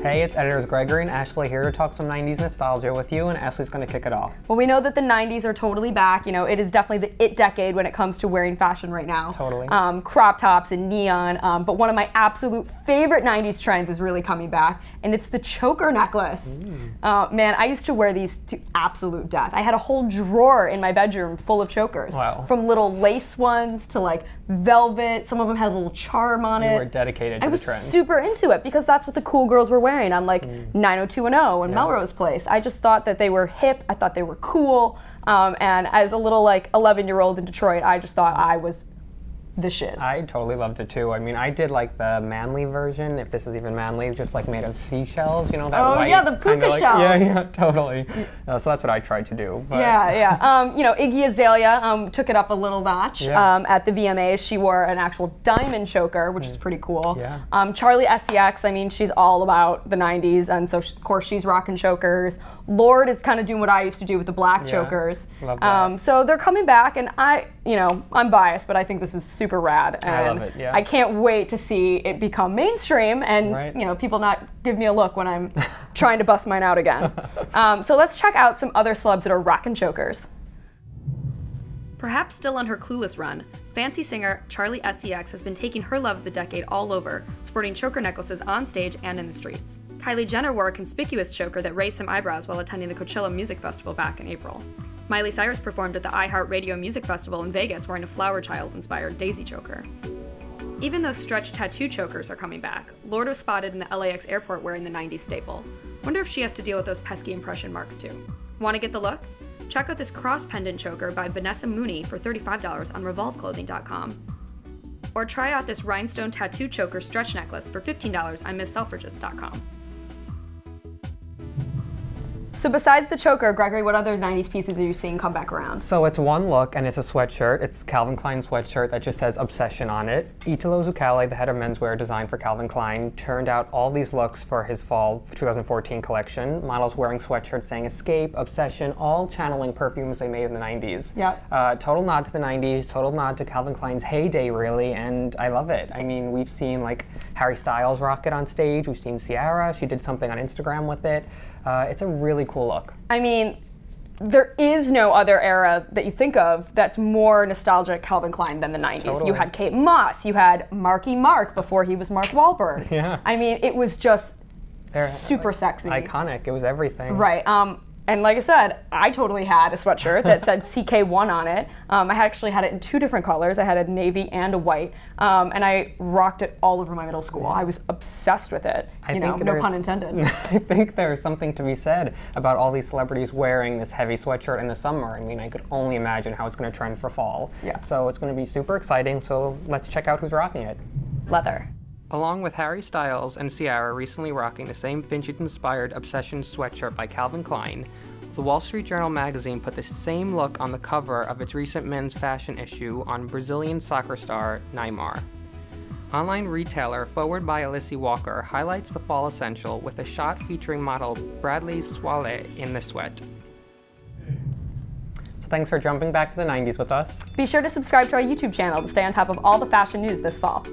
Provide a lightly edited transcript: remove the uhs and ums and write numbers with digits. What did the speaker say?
Hey, it's editors Gregory and Ashley here to talk some 90s nostalgia with you, and Ashley's going to kick it off. Well, we know that the 90s are totally back. You know, it is definitely the it decade when it comes to wearing fashion right now. Totally. Crop tops and neon, but one of my absolute favorite 90s trends is really coming back, and it's the choker necklace. Man, I used to wear these to absolute death. I had a whole drawer in my bedroom full of chokers. Wow. From little lace ones to like velvet. Some of them had a little charm on it. You were dedicated to the trend. I was super into it because that's what the cool girls were wearing on like 90210 and Melrose Place. I just thought that they were hip. I thought they were cool. And as a little like 11-year-old in Detroit, I just thought I was the shiz. I totally loved it too. I mean, I did like the manly version, if this is even manly, just like made of seashells, you know, that white, yeah, the puka like, shells. Yeah, totally. So that's what I tried to do. But. Yeah. You know, Iggy Azalea took it up a little notch at the VMAs. She wore an actual diamond choker, which is pretty cool. Yeah. Charlie SCX, I mean, she's all about the 90s, and so of course she's rocking chokers. Lorde is kind of doing what I used to do with the black chokers. Love that. So they're coming back, and I'm biased, but I think this is super rad. And I love it, yeah. I can't wait to see it become mainstream and, you know, people not give me a look when I'm trying to bust mine out again. So let's check out some other celebs that are rocking chokers. Perhaps still on her clueless run, fancy singer Charlie SCX has been taking her love of the decade all over, sporting choker necklaces on stage and in the streets. Kylie Jenner wore a conspicuous choker that raised some eyebrows while attending the Coachella Music Festival back in April. Miley Cyrus performed at the iHeartRadio Music Festival in Vegas wearing a flower child-inspired daisy choker. Even though stretch tattoo chokers are coming back, Lorde was spotted in the LAX airport wearing the 90s staple. Wonder if she has to deal with those pesky impression marks too. Want to get the look? Check out this cross pendant choker by Vanessa Mooney for $35 on revolveclothing.com. Or try out this rhinestone tattoo choker stretch necklace for $15 on MissSelfridges.com. So besides the choker, Gregory, what other 90s pieces are you seeing come back around? So it's one look, and it's a sweatshirt. It's Calvin Klein sweatshirt that just says Obsession on it. Italo Zuccalli, the head of menswear design for Calvin Klein, turned out all these looks for his fall 2014 collection. Models wearing sweatshirts saying Escape, Obsession, all channeling perfumes they made in the 90s. Yep. Total nod to the 90s, total nod to Calvin Klein's heyday, really, and I love it. I mean, we've seen like Harry Styles rock it on stage. We've seen Ciara. She did something on Instagram with it. It's a really cool look. I mean, there is no other era that you think of that's more nostalgic Calvin Klein than the 90s. Totally. You had Kate Moss, you had Marky Mark before he was Mark Wahlberg. Yeah. I mean, it was just super sexy. Iconic, it was everything. Right. And like I said, I totally had a sweatshirt that said CK1 on it. I actually had it in two different colors. I had a navy and a white, and I rocked it all over my middle school. I was obsessed with it. No pun intended. I think there's something to be said about all these celebrities wearing this heavy sweatshirt in the summer. I mean, I could only imagine how it's going to trend for fall. Yeah. So it's going to be super exciting, so let's check out who's rocking it. Leather. Along with Harry Styles and Ciara recently rocking the same vintage-inspired Obsession sweatshirt by Calvin Klein, the Wall Street Journal magazine put the same look on the cover of its recent men's fashion issue on Brazilian soccer star Neymar. Online retailer Forward by Alicia Walker highlights the fall essential with a shot featuring model Bradley Swale in the sweat. So thanks for jumping back to the 90s with us. Be sure to subscribe to our YouTube channel to stay on top of all the fashion news this fall.